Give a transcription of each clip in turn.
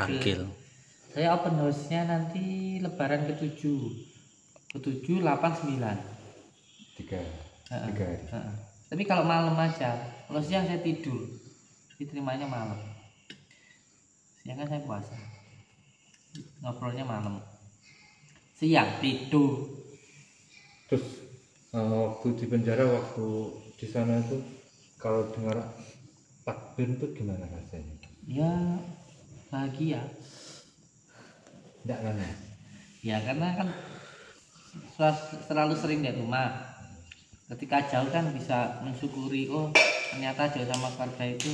Tangkil. Saya open house-nya nanti lebaran ke-7. Ke-7, 8, 9. 3 hari. Tapi kalau malam aja, kalau siang saya tidur. Diterimanya malam. Siang kan saya puasa. Ngobrolnya malam. Siang tidur. Terus waktu di penjara, waktu di sana itu kalau dengar takbir itu gimana rasanya? Ya bahagia. Enggak nangis. Ya karena kan selalu sering di rumah. Ketika jauh kan bisa mensyukuri, oh ternyata jauh sama keluarga itu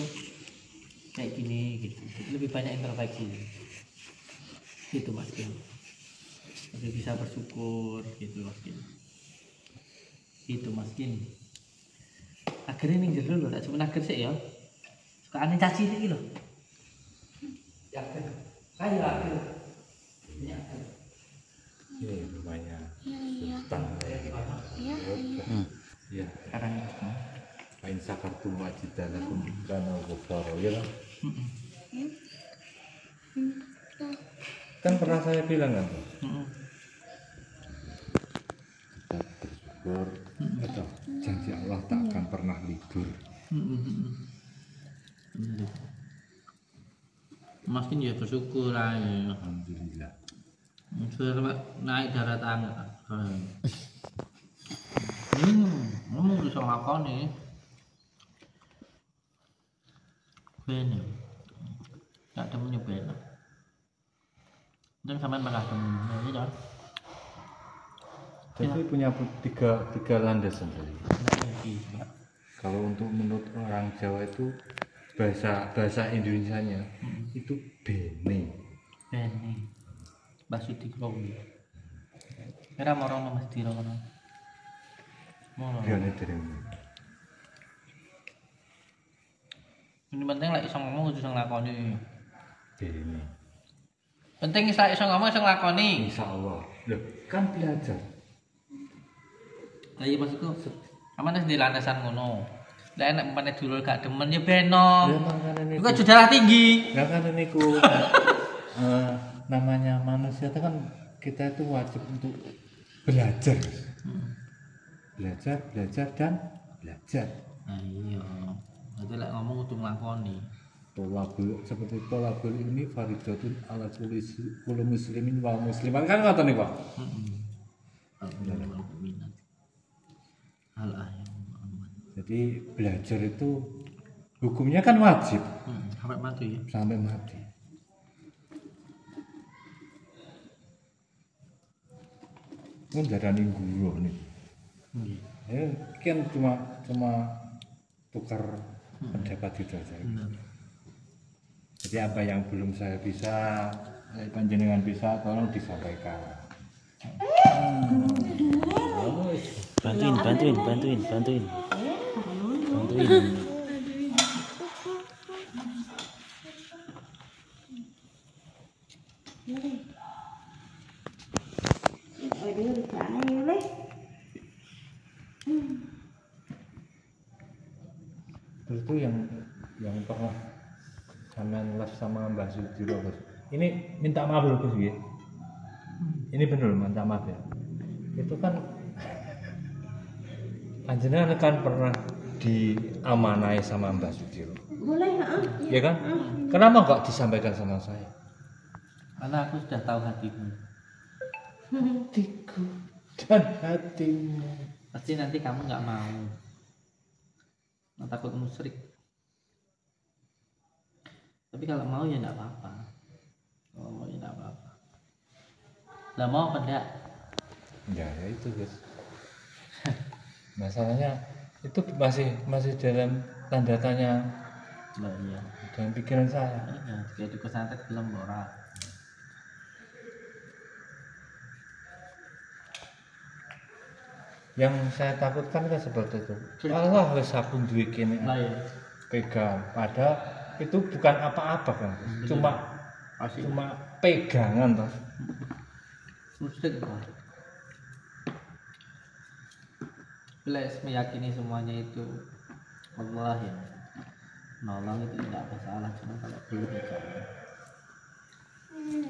kayak gini gitu. Jadi lebih banyak introspeksi. Gitu Mas Kim. Lebih bisa bersyukur gitu Mas Kim. Gitu Mas Kim. Akhirnya ning jero lho, tak cuma akhir sik ya. Sukaane caci iki lho. Ya akhir. Kayu akhir. Ini akhir. Ini rumahnya Sultan. Iya. Sekarang Main sakartum wajidanakum kana ghafara ya kan? Kan pernah saya bilang kan, kita bersyukur atau janji Allah tak akan pernah libur. Makin ya bersyukur aja. Alhamdulillah. Sudah naik darat angin. Ngomong bisa ngakon nih. Bener. Gak temennya bener. Dan sampean bakal temen ya. Tapi punya tiga landasan tadi. Kalau untuk menurut orang Jawa itu bahasa Indonesianya itu bene. Bene. Basuti Krowi. Kira morong Mas Dira kono. Morong. Biane dereng. Ini penting lek iso ngomong kudu iso nglakoni. Bene. Penting iso ngomong iso nglakoni. Insyaallah. Loh, kan belajar. Lah iya maksudku aman wis di landasan ngono. Lah enek umpane dulur gak demen ya beno. Ya makane niku. Iku darah tinggi. Lah kan niku namanya manusia itu kan kita itu wajib untuk belajar. Belajar dan belajar. Nah iya. Nanti lek ngomong kudu nglakoni. Seperti tolabul ini faridatun ala kulli muslimin wal musliman kan ngoten niku, Pak. Jadi belajar itu hukumnya kan wajib. Sampai mati ya. Sampai mati. Mun darani guru nih. Kan cuma tukar pendapat itu aja. Jadi apa yang belum saya bisa, panjenengan bisa, tolong disampaikan. Bantuin. Terus itu yang pernah sampean les sama Mbah Sudiro, Gus. Ini minta maaf loh Gus ya. Ini benar minta maaf ya. Itu kan panjenengan kan pernah diamanai sama Mbah Sudiro. Boleh, Ya kan? Kenapa enggak disampaikan sama saya? Karena aku sudah tahu hatimu. Hatiku dan hatimu. Pasti nanti kamu nggak mau. Takut musyrik. Tapi kalau mau ya nggak apa-apa. Kalau mau ya nggak apa-apa. Lah mau apa enggak? Ya itu guys. Masalahnya itu masih dalam tanda tanya. Lah iya. Dalam pikiran saya. Ya, jadi kesantet belum ora. Yang saya takutkan kan seperti itu. Allah wis sabun duwe kene. Lah ya. Pegang. Padahal itu bukan apa-apa kan. Cuma pegangan toh. Musyrik kok. Belas meyakini semuanya itu Allah ya. Nolong itu tidak masalah, cuma kalau belum ya jangan.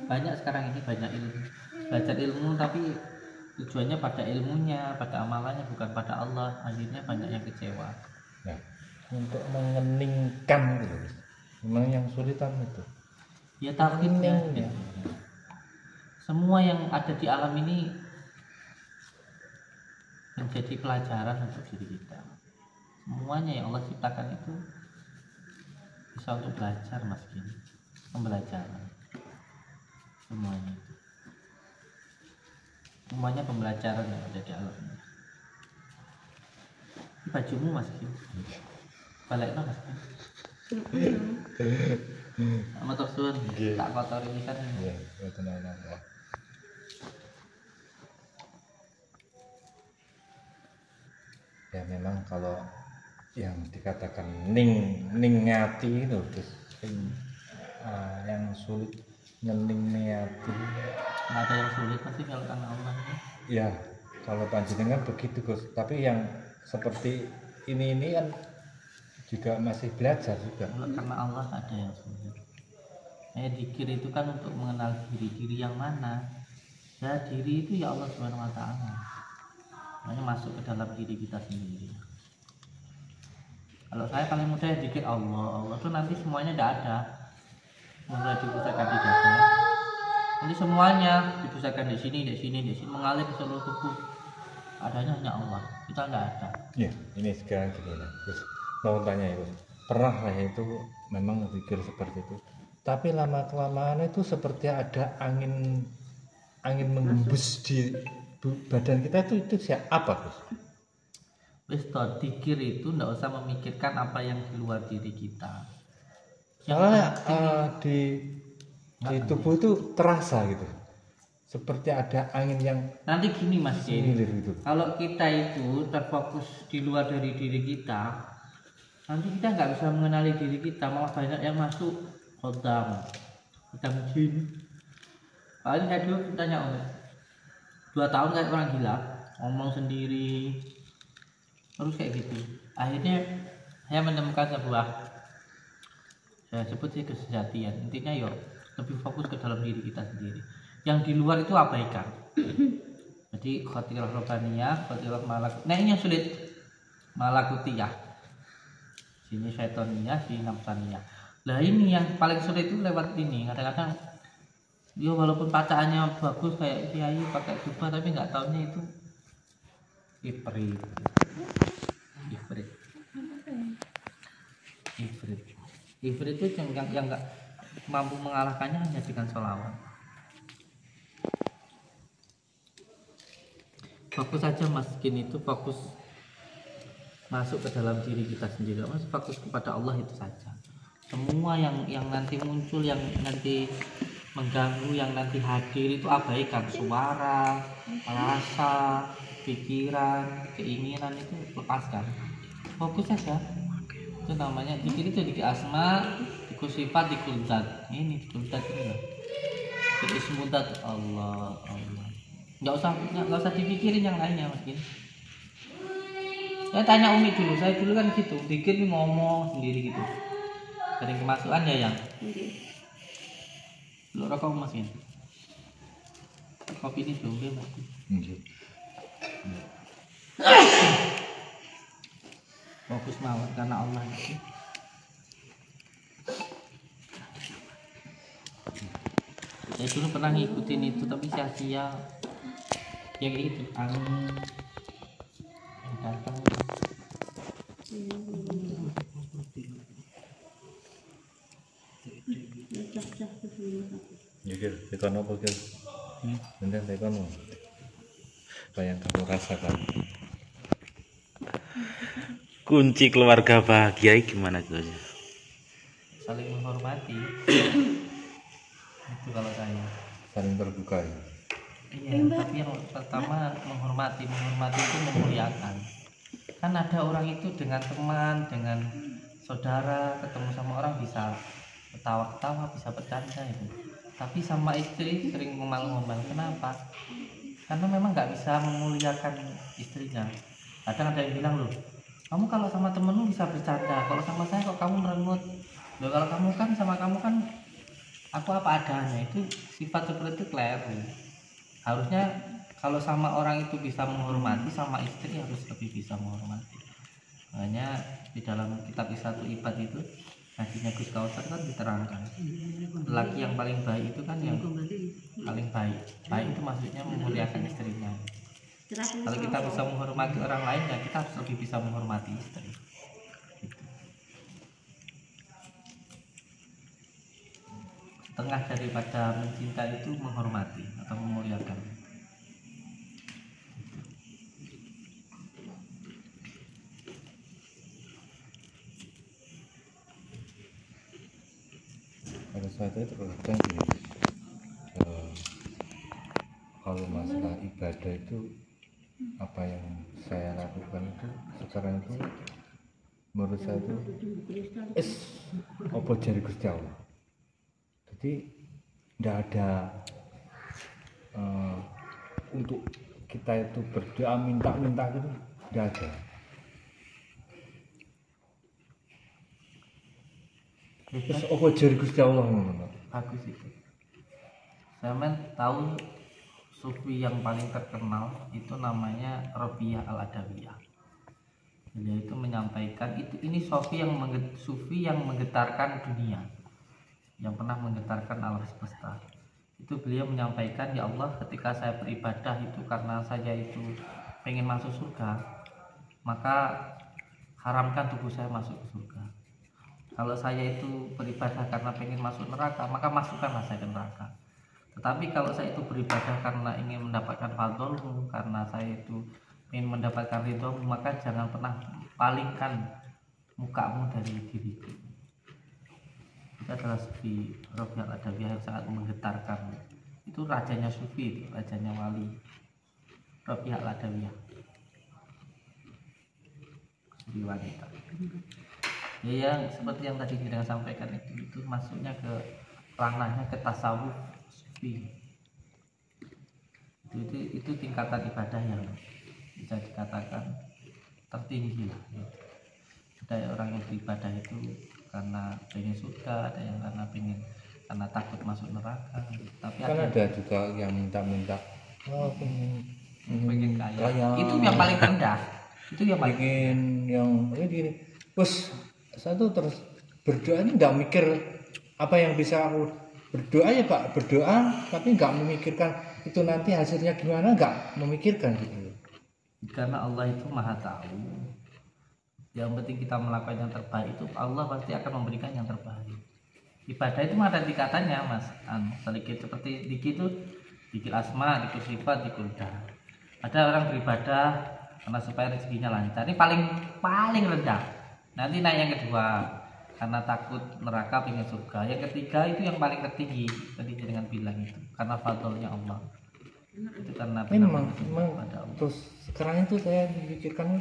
Banyak sekarang ini banyak ilmu, belajar ilmu tapi tujuannya pada ilmunya, pada amalannya, bukan pada Allah. Akhirnya banyak yang kecewa. Nah, untuk mengeningkan gitu, memang yang sulitan itu. Ya tauhidnya. Mengeningnya. Semua yang ada di alam ini menjadi pelajaran untuk diri kita. Semuanya yang Allah ciptakan itu bisa untuk belajar, Mas Gini. Pembelajaran. Semuanya. Semuanya pembelajaran yang ada di alam ini. Ini bajumu, Mas Gini. Baliknya, Mas Gini. Motor suwun, Nggih. tak kotori kan. Iya, itu namanya. Ya memang kalau yang dikatakan ningati itu terus yang sulit ngeningati. Nggak ada yang sulit pasti kalau karena Allah. Ya kalau panjenengan begitu Gus, tapi yang seperti ini kan juga masih belajar juga. Kalau karena Allah ada yang sulit. Dzikir itu kan untuk mengenal diri yang mana. Ya diri itu ya Allah Subhanahu wa taala. Makanya masuk ke dalam diri kita sendiri. Kalau saya paling mudah ya dzikir Allah. Allah tuh nanti semuanya tidak ada. Mulai dipusatkan di dada. Nanti semuanya dipusatkan di sini, mengalir ke seluruh tubuh. Adanya hanya Allah. Kita tidak ada. Ya ini sekarang gini lah. Gus, mau tanya ya Gus, pernah saya itu memang pikir seperti itu. Tapi lama kelamaan itu seperti ada angin menghembus di badan kita itu siapa Gus? Wis toh, dzikir itu tidak usah memikirkan apa yang di luar diri kita. Soalnya di tubuh itu terasa gitu, seperti ada angin yang Nanti gini Mas Jin, mengalir gitu. kalau kita itu terfokus di luar dari diri kita, nanti kita nggak bisa mengenali diri kita. Malah banyak yang masuk kodam jin. Paling saya dulu tanya Om, 2 tahun kayak orang gila, ngomong sendiri, terus kayak gitu. Akhirnya saya menemukan sebuah, saya sebut sih kesejatian. Intinya yuk lebih fokus ke dalam diri kita sendiri. Yang di luar itu abaikan. Jadi khotirah robaniyah, khotirah malak. Nah ini yang sulit, malakutiyah. Sini syaitoniyah, sini nafsaniyah. Lah ini yang paling sulit itu lewat ini. Kadang-kadang yo walaupun bacaannya bagus kayak kiai pakai jubah tapi nggak taunya itu ifrit. Ifrit itu yang nggak mampu mengalahkannya hanya dengan sholawat. Fokus saja Mas Kin, itu fokus masuk ke dalam diri kita sendiri. Mas fokus kepada Allah itu saja. Semua yang nanti muncul, yang nanti mengganggu, yang nanti hadir itu abaikan. Suara, rasa, pikiran, keinginan itu lepaskan. Fokus saja. Itu namanya dzikir, itu di asma, di sifat, di kulzat. Ini di kulzat ini loh. Di ismudat Allah. Nggak usah dipikirin yang lainnya Mas Gin. Saya tanya Umi dulu, saya dulu kan gitu, dzikir ngomong sendiri gitu. Sering kemasukan ya yang. Lu rokok Mas Gin. Kopi ini belum Mas Gin. Fokus mawar karena Allah itu. Saya dulu pernah ngikutin itu tapi sia-sia. Ya kayak gitu, angin yang datang. Jujur, tekan apa Gil? Bener tekan apa? Apa yang kamu rasakan? Kunci keluarga bahagia gimana Gus? Saling menghormati. Itu kalau saya. Saling terbuka ya? Iya, tapi yang pertama menghormati itu memuliakan. Kan ada orang itu dengan teman, dengan saudara, ketemu sama orang bisa ketawa-ketawa, bisa bercanda itu. Tapi sama istri sering ngomong-ngomong. Kenapa? Karena memang nggak bisa memuliakan istrinya. Kadang ada yang bilang, loh, kamu kalau sama temenmu bisa bercanda, kalau sama saya kok kamu merengut. Loh, kalau kamu kan sama kamu kan aku apa adanya, itu sifat seperti itu keliru. Harusnya kalau sama orang itu bisa menghormati, sama istri harus lebih bisa menghormati. Makanya di dalam kitab Isatul Ibad itu hadisnya Gus Kausar kan diterangkan, lelaki yang paling baik itu kan yang paling baik. Baik itu maksudnya memuliakan istrinya. Kalau kita bisa menghormati orang lain, ya kita harus lebih bisa menghormati istri. Gitu. Setengah daripada mencinta itu menghormati atau memuliakan. Pada saat itu terkadang gini, kalau masalah ibadah itu apa yang saya lakukan itu sekarang itu menurut saya itu apa jari Gusti Allah. Jadi tidak ada untuk kita itu berdoa minta gitu, tidak ada. Terus apa jari Gusti Allah ngono? Bagus itu. Saya tahu sufi yang paling terkenal itu namanya Rabi'ah Al-Adawiyah. Dia itu menyampaikan ini sufi yang menggetarkan dunia, yang pernah menggetarkan alam semesta. Itu beliau menyampaikan, ya Allah, ketika saya beribadah itu karena saya itu pengen masuk surga, maka haramkan tubuh saya masuk ke surga. Kalau saya itu beribadah karena pengen masuk neraka, maka masukkanlah saya ke neraka. Tetapi kalau saya itu beribadah karena ingin mendapatkan fadlmu, karena saya itu ingin mendapatkan ridhomu, maka jangan pernah palingkan mukamu dari diriku. Itu adalah sufi Rabi'ah Al-Adawiyah yang sangat menggetarkan. Itu rajanya sufi, itu rajanya wali, Rabi'ah Al-Adawiyah, sufi wanita. Ya, yang seperti yang tadi kita sampaikan itu masuknya ke ranahnya ke tasawuf sufi. Itu tingkatan ibadah yang bisa dikatakan tertinggi lah. Ada orang yang beribadah itu karena pengen surga, ada yang karena takut masuk neraka. Tapi Kan ada juga yang minta-minta, pengen kaya. Itu yang paling rendah. Itu yang paling pengen yang gini. Terus satu terus berdoa ini nggak mikir apa yang bisa aku berdoa ya Pak, berdoa tapi nggak memikirkan itu nanti hasilnya gimana, nggak memikirkan gitu. Karena Allah itu maha tahu. Yang penting kita melakukan yang terbaik, itu Allah pasti akan memberikan yang terbaik. Ibadah itu ada tingkatannya Mas, sedikit seperti dikit itu dikit asma, dikit sifat, dikit udah. Ada orang beribadah karena supaya rezekinya lancar, ini paling rendah. Nanti naik yang kedua karena takut neraka pengen surga. Yang ketiga itu yang paling tertinggi tadi dengan bilang itu karena fadlnya Allah. Itu karena memang terus sekarang itu saya memikirkan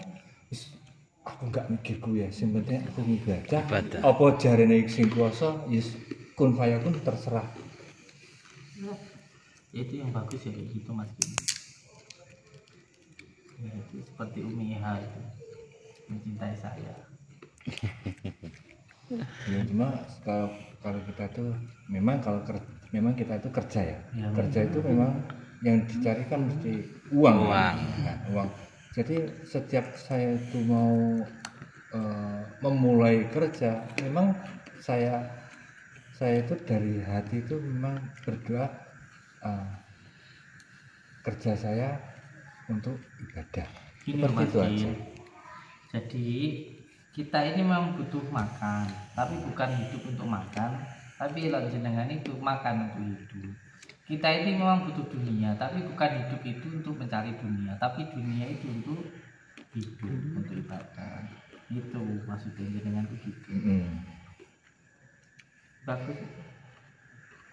aku nggak mikirku ya, sebenarnya aku ibadah. Apa jarene sing kuasa yes kun fayakun terserah. Ya, itu yang bagus ya kayak gitu Mas. Ya, itu seperti Umi Eha itu mencintai saya. Ya cuma kalau kita tuh memang memang kita itu kerja ya. Kerja itu memang yang dicari kan mesti uang. Nah, uang. Jadi setiap saya itu mau memulai kerja, memang saya itu dari hati itu memang berdoa kerja saya untuk ibadah. Seperti itu aja. Jadi kita ini memang butuh makan, tapi bukan hidup untuk makan, tapi kalau jenengan itu makan untuk hidup. Kita ini memang butuh dunia, tapi bukan hidup itu untuk mencari dunia, tapi dunia itu untuk hidup, untuk ibadah. Itu maksudnya jenengan begitu. Bagus,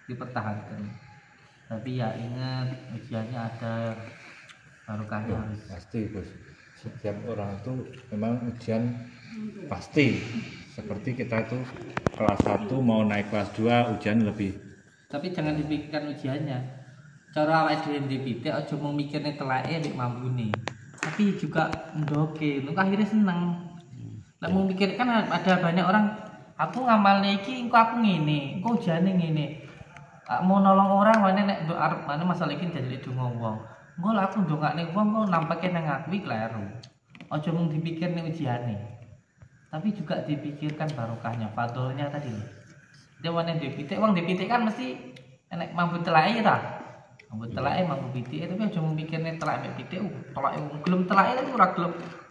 dipertahankan. Tapi ya ingat ujiannya ada, barokahnya harus. Pasti Bos. Setiap orang itu memang ujian pasti. Seperti kita itu kelas 1 mau naik kelas 2 ujian lebih. Tapi jangan dipikirkan ujiannya. Cara awake dhewe dipitik aja mau mikirne telake nek mambune. Tapi juga ndoke, lu akhirnya seneng. Lek mau mikir kan ada banyak orang, aku ngamalne iki engko aku ngene, engko ujane ngene. Mau nolong orang mana nek ndok arep mana masalah iki jadi donga wong. Engko lek aku ndongakne wong kok nampake nang aku iki kleru. Aja mung dipikir nek ujiane. Tapi juga dipikirkan barokahnya, fadolnya tadi. Dia wane dipitik, wong dipitik kan mesti enek mampu telake ta. Mampu telake, mampu pitik, tapi aja mung mikirne telak mek pitik, telake gelem telake tapi ora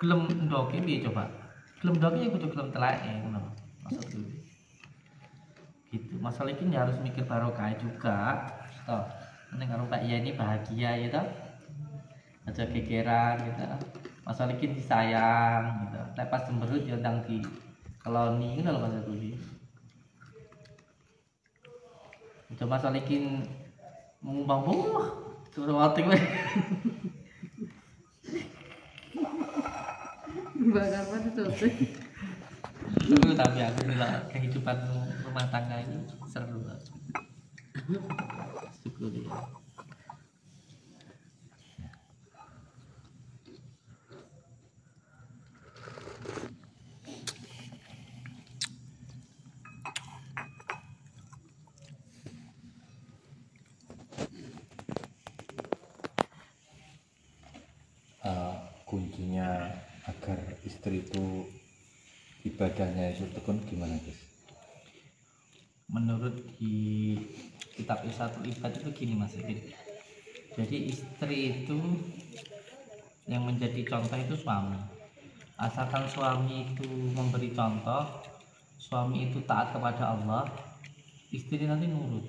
gelem ndoke piye coba. Gelem ndoke ya kudu gelem telake ngono. Maksudku. Gitu. Masalah ini harus mikir barokah juga. Toh, nek karo Pak Ya ini bahagia ya toh. Aja gegeran gitu. Masalah ini disayang gitu. Tapi pas cemberut ya ndang di keloni ngono lho maksudku iki. Coba masalah ini ngumbang buah terus wati kowe. Bakar apa tuh? Seru tapi aku bilang kehidupan rumah tangga ini seru banget. Syukur ya. Kuncinya agar istri itu ibadahnya itu tekun gimana guys? Menurut di kitab Isatul Ibad itu gini Mas Ibid. Jadi istri itu yang menjadi contoh itu suami. Asalkan suami itu memberi contoh, suami itu taat kepada Allah, istri nanti nurut.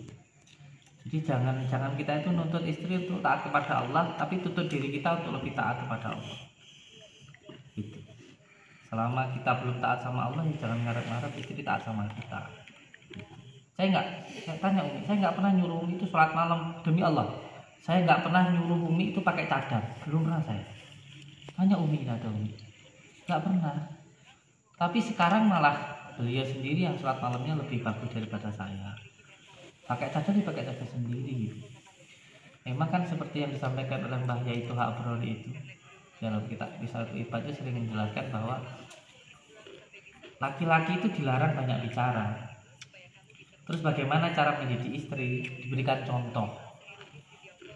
Jadi jangan kita itu nuntut istri untuk taat kepada Allah, tapi tuntut diri kita untuk lebih taat kepada Allah. Gitu. Selama kita belum taat sama Allah, ya jangan ngarep-ngarep istri taat sama kita. Saya tanya Umi, saya nggak pernah nyuruh Umi itu sholat malam demi Allah. Saya nggak pernah nyuruh Umi itu pakai cadar, belum pernah saya. Tanya Umi, ada Umi, nggak pernah. Tapi sekarang malah beliau sendiri yang sholat malamnya lebih bagus daripada saya. Pakai cadar dipakai cadar sendiri. Memang kan seperti yang disampaikan oleh Mbah Yaitu Hak Broli itu. Dalam kitab Isatul Ibad itu sering menjelaskan bahwa laki-laki itu dilarang banyak bicara. Terus bagaimana cara menjadi istri? Diberikan contoh.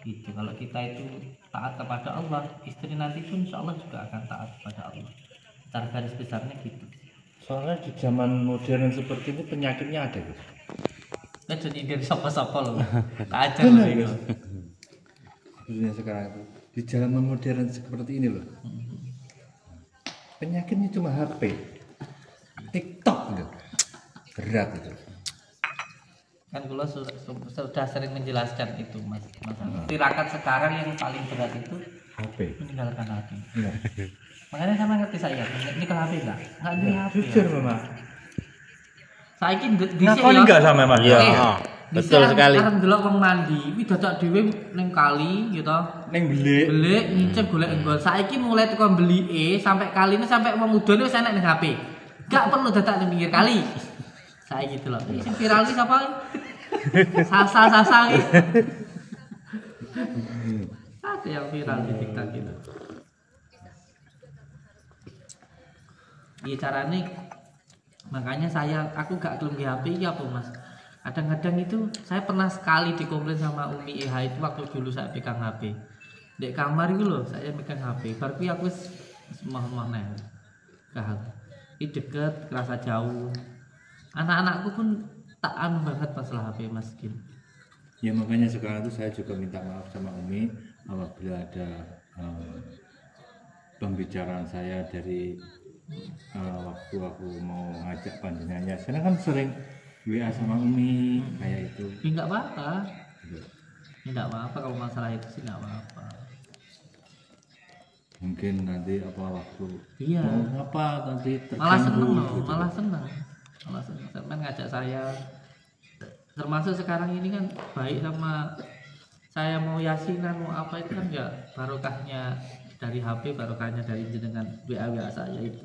Gitu. Kalau kita itu taat kepada Allah, istri nanti pun insya Allah juga akan taat kepada Allah. Cara garis besarnya gitu. Soalnya di zaman modern seperti ini penyakitnya ada guys. Nah jadi dari sapa-sapa loh. Ajar Benar, loh itu. guys. Khususnya sekarang itu di zaman modern seperti ini loh. Penyakitnya cuma HP, TikTok gitu. Berat itu. Kan kula sudah sering menjelaskan itu Mas. Tirakat sekarang yang paling berat itu HP. meninggalkan HP. Iya. Makanya sama ngerti saya, ini ke HP enggak? Enggak di HP. Jujur memang. Saya ini Ngakoni enggak sama Mas? Iya, betul sekali. Sekarang delok wong mandi, iki dadak dhewe ning kali gitu. Neng beli. Belik ngicep golek enggol. Saiki mulai tekan belike sampai kaline sampai wong udone wis enak ning HP. Enggak perlu dadak ning pinggir kali. Saiki gitu loh. Sing viral iki sapa? Sasa iki. Ada yang viral di TikTok gitu. Iya caranya, makanya aku gak gelem di HP ya apa Mas. Kadang-kadang itu saya pernah sekali dikomplain sama Umi EH itu waktu dulu saya pegang HP. Di kamar itu loh saya pegang HP. Baru aku semah-mah nih. Ini deket, kerasa jauh. Anak-anakku pun tak anu banget masalah HP Mas Kim. Ya makanya sekarang itu saya juga minta maaf sama Umi apabila ada pembicaraan saya dari waktu aku mau ngajak panjenengannya. Saya kan sering WA sama Umi kayak itu. Ya enggak apa-apa. Ya enggak apa-apa kalau masalah itu sih enggak apa-apa. Mungkin nanti apa waktu Iya. mau apa nanti Malah seneng loh, gitu. malah seneng. Sampai ngajak saya. Termasuk sekarang ini kan baik sama saya mau yasinan mau apa itu kan ya barokahnya dari HP, barokahnya dari jenengan WA saya itu.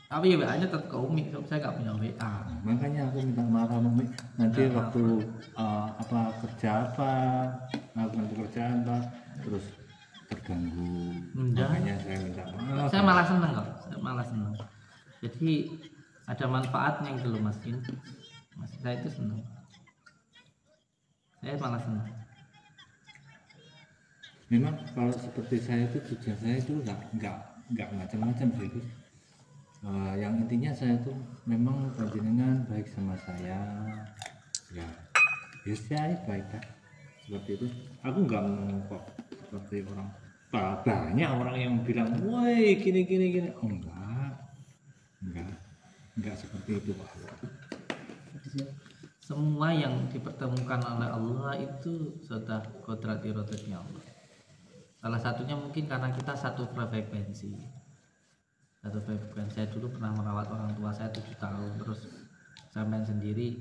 Tapi ya WA-nya tetap ke Umi, saya nggak punya WA. Makanya aku minta maaf sama Umi nanti waktu apa kerja apa melakukan pekerjaan apa terus terganggu. Enggak. Makanya saya minta maaf. Saya malah seneng kok, saya malah seneng. Jadi ada manfaatnya gitu loh Mas Kin. Mas saya itu seneng. Saya malah senang. Memang kalau seperti saya itu tujuan saya itu nggak macam-macam sih Gus. Yang intinya saya tuh memang panjenengan baik sama saya, ya saya baik kan seperti itu. Aku nggak mau kok seperti orang banyak orang yang bilang, woi gini. Oh, enggak seperti itu Pak. Semua yang dipertemukan oleh Allah itu sudah kodrat irodatnya Allah. Salah satunya mungkin karena kita satu frekuensi. Saya dulu pernah merawat orang tua saya 7 tahun, terus sampean sendiri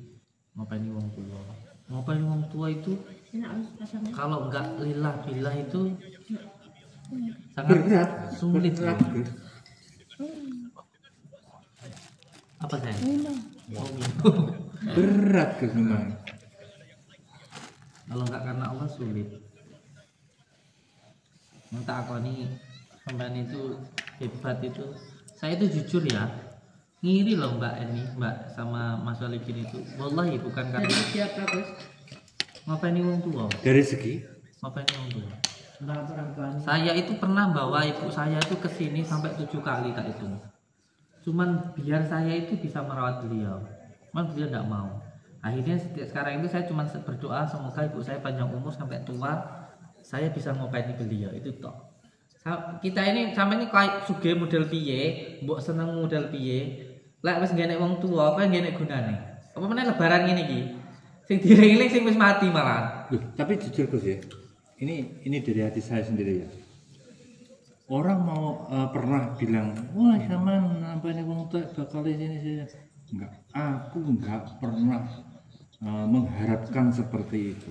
ngopeni wong tua. Ngopeni wong tua itu kalau enggak lillah billah itu sangat Berat, sulit. berat, loh. Gus. Apa saya? Oh, Berat Gus memang. kalau enggak karena Allah sulit. Minta aku nih sampean itu hebat itu. Saya itu jujur ya, ngiri loh Mbak Eni, Mbak sama Mas Walikin itu. Wallahi bukan karena Dari siapa Gus? ngapain wong tua, Dari segi ngapain wong tua. Merawat orang tua. Saya itu pernah bawa ibu saya itu ke sini sampai 7 kali tak itu. Cuman biar saya itu bisa merawat beliau. Cuman beliau tidak mau. Akhirnya sekarang itu saya cuma berdoa semoga ibu saya panjang umur sampai tua, saya bisa ngopeni beliau itu toh. Kita ini sampai ini kayak suge model piye, mbok seneng model piye. Lek wis ngene wong tua apa ngene gunane? Apa meneh lebaran ngene iki? Sing diring-iring sing wis mati malah. Loh, tapi jujur Gus ya, ini dari hati saya sendiri ya. Orang mau pernah bilang, wah zaman apa ini wong tua bakal di sini. Enggak, aku enggak pernah mengharapkan seperti itu.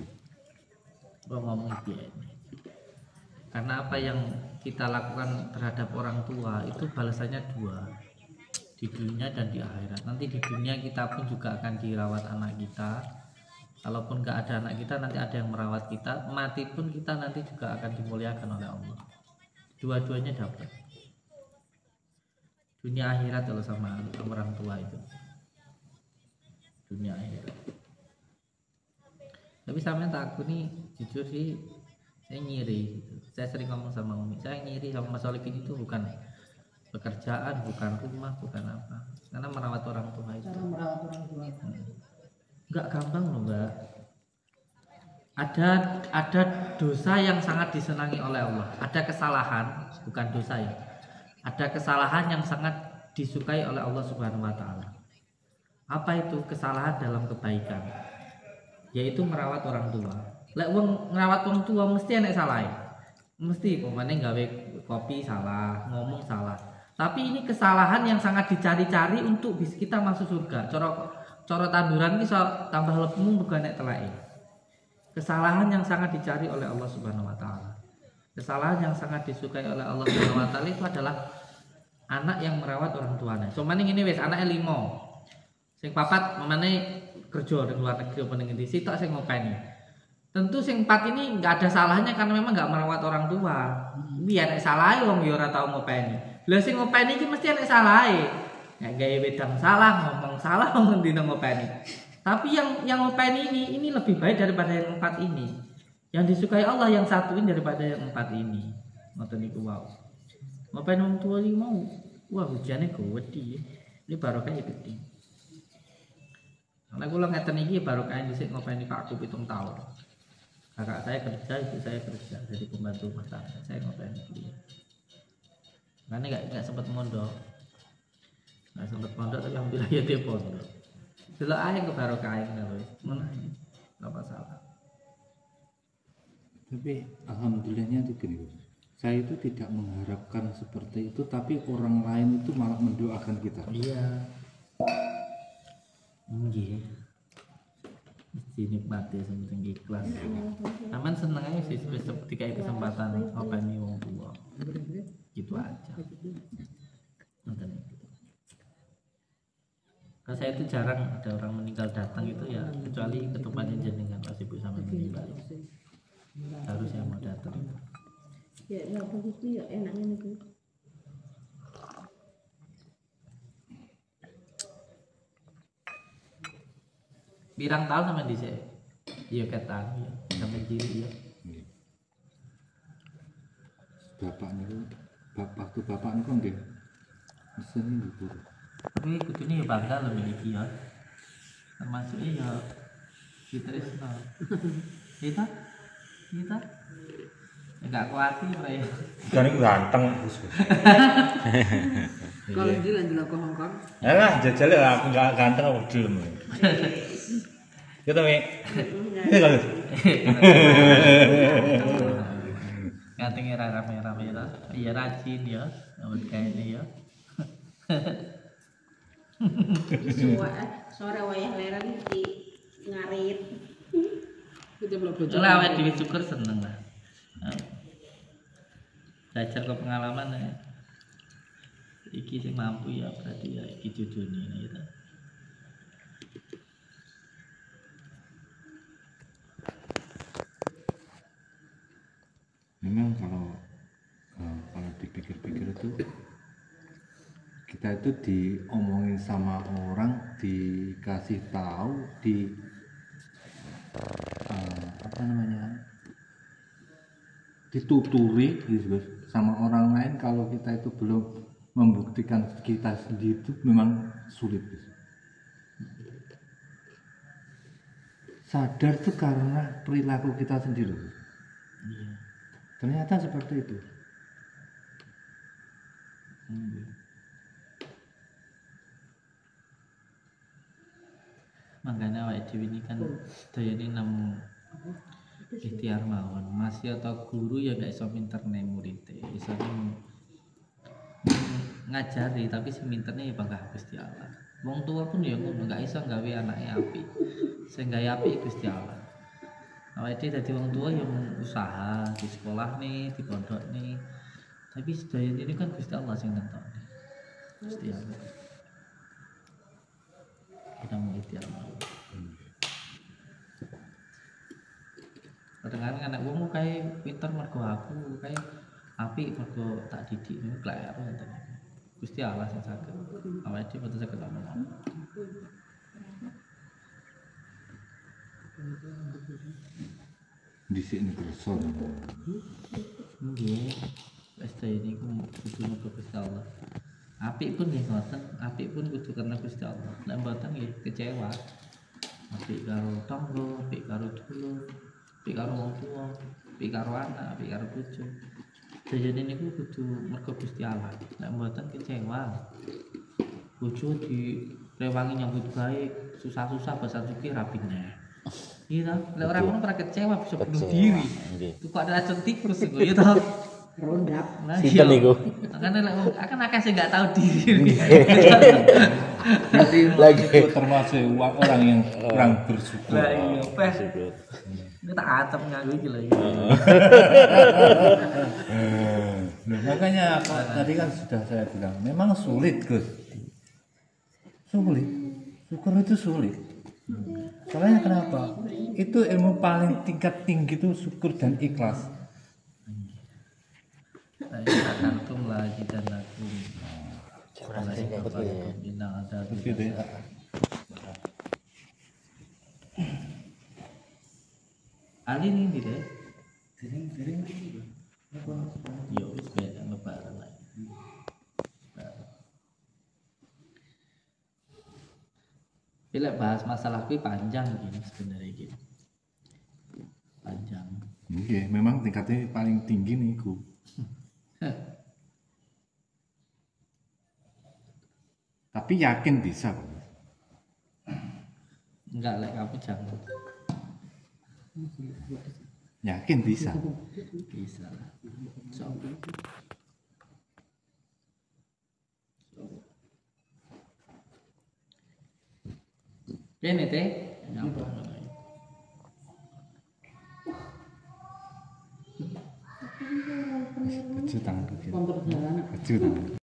Gua ngomong piye. Karena apa yang kita lakukan terhadap orang tua itu balasannya 2, di dunia dan di akhirat. Nanti di dunia kita pun juga akan dirawat anak kita. Kalaupun nggak ada anak kita, nanti ada yang merawat kita. Mati pun kita nanti juga akan dimuliakan oleh Allah. Dua-duanya dapat. Dunia akhirat kalau sama orang tua itu. Dunia akhirat. Tapi sampai tak aku nih jujur sih, saya ngiri. Saya sering ngomong sama Umi, saya ngiri sama Mas Solikin itu bukan pekerjaan, bukan rumah, bukan apa. Karena merawat orang tua itu. Cara merawat orang tua. Enggak gampang loh Mbak. Ada dosa yang sangat disenangi oleh Allah. Ada kesalahan, bukan dosa ya. Ada kesalahan yang sangat disukai oleh Allah Subhanahu wa taala. Apa itu kesalahan dalam kebaikan? Yaitu merawat orang tua. Lek wong ngrawat wong tua mesti enek salah. Mesti pokoknya gawe kopi salah, ngomong salah. Tapi ini kesalahan yang sangat dicari-cari untuk bisa kita masuk surga. Coro tanduran bisa tambah lebmu bukan nek telai. Kesalahan yang sangat dicari oleh Allah Subhanahu wa taala. Kesalahan yang sangat disukai oleh Allah Subhanahu wa taala itu adalah anak yang merawat orang tuanya. Somane ngene wis anake 5. Sing 4 memane kerja di luar negeri apa ning ndi sitok sing ngopeni. Tentu sing 4 ini nggak ada salahnya karena memang nggak merawat orang tua. Biar nek salahe wong ya ora tau ngopeni. Lah sing ngopeni iki mesti nek salahe. Nek gawe wedang salah, ngomong salah wong ngendi ngopeni. Tapi yang ngopeni ini lebih baik daripada yang 4 ini. Yang disukai Allah yang 1 ini daripada yang 4 ini. Ngoten niku wae. Ngopeni wong tua iki mau. Wah, hujane gede. Ini barokah ya gede. Karena kula ngeten iki barokah dhisik ngopeni Pak Aku 7 tahun. Kakak saya kerja, ibu saya kerja, jadi pembantu rumah tangga. Saya ngopeni beliau. Karena nggak sempat mondok, tapi alhamdulillah ya dia pondok. Delok ae kebarokahe ngono lho. Enggak masalah. Tapi alhamdulillahnya itu gini Gus. Saya itu tidak mengharapkan seperti itu, tapi orang lain itu malah mendoakan kita. Iya. Nggih. Mesti nikmati sementing ikhlas. Aman seneng aja sih ketika kesempatan ngopeni wong tua. Gitu aja. Nonton itu. Karena saya itu jarang ada orang meninggal datang itu ya, kecuali ketupannya jenengan pas ibu sama meninggal. Harusnya mau datang. Ya, ya begitu ya enaknya itu. Pirang tahun sama di sini? Iya ketang ya, sampai cilik ya. Bapak niku waktu bapak niku nggih mesen niku. Tapi kudune ya bangga lho miliki ya. Termasuknya ya Fitrisno. Kita enggak kuati ya. Kan niku ganteng Gus. Kalau dia lanjut ke Hongkong. Alah jajal aku enggak ganteng aku delem. Kita Mi. Ini kalau Ngatenge rame-rame lah. Iya rajin ya. Awet kaene ya. Sore wayah lereng iki ngarit. Kita belum belajar. Lah awet dhewe syukur seneng lah. Belajar ke pengalaman ya. Iki sing mampu ya berarti ya iki judulnya gitu. memang kalau dipikir-pikir itu kita itu diomongin sama orang, dikasih tahu, apa namanya, dituturi gitu sama orang lain. Kalau kita itu belum membuktikan kita sendiri itu memang sulit Gus. Sadar tuh karena perilaku kita sendiri Gus. Iya. Ternyata seperti itu. Makanya awake dhewe ini kan dayane nemu ikhtiar mawon. Masih atau guru ya gak iso minterne muridé. Iso ngajari tapi sing minterne ya bangga Gusti Allah. Wong tua pun ya ngono, gak iso gawe anake apik. Sing gawe apik Gusti Allah. Awake dhewe dadi wong tua ya usaha di sekolah nih, di pondok nih. Tapi sedaya ini kan Gusti Allah sing nentokne. Gusti Allah. Kita mau ikhtiar mawon. Kadang-kadang anak wong kae pinter mergo aku, kae apik mergo tak didik niku kleru ngoten. Gusti Allah sing saged. Awake dhewe boten saged omong. Dhisik ning kersa. Nggih. Wis ini ku kudu mergo Gusti Allah. Apik pun nggih ngoten, apik pun kudu karena Gusti Allah. Nek mboten nggih kecewa. Apik karo tangga, apik karo dulur, apik karo wong tuwa, apik karo anak, apik karo bojo. Dayane niku kudu mergo Gusti Allah. Nek mboten kecewa. Bojo direwangi nyambut baik, susah-susah basa cuki rapi neh. Iya, lek ora ngono ora kecewa bisa bunuh diri. Itu kok ada racun tikus iku ya toh. Rondap. Nah, Sinten iya. niku? Makanya lek akan akeh sing enggak tahu diri. Berarti Lagi. itu termasuk orang yang kurang bersyukur. Lah iya, pes. Ini tak atem nganggo iki lho. Nah, makanya tadi kan sudah saya bilang memang sulit Gus. Sulit. Syukur itu sulit. Soalnya kenapa? Itu ilmu paling tingkat tinggi itu syukur dan ikhlas. Kantum lagi dan aku. Kurang sing bintang ada. Begitu ya. Ali ini deh. Yo wis beda lebaran lagi. Bila bahas masalah kuwi panjang gini sebenarnya gini. Panjang. Oke, memang tingkatnya paling tinggi niku. Tapi yakin bisa kok. Enggak lek kamu jangan. Yakin bisa. Bisa lah. Insyaallah. Kene teh, nyampe. Kecil tangan kecil. Kontur jalan. Kecil tangan.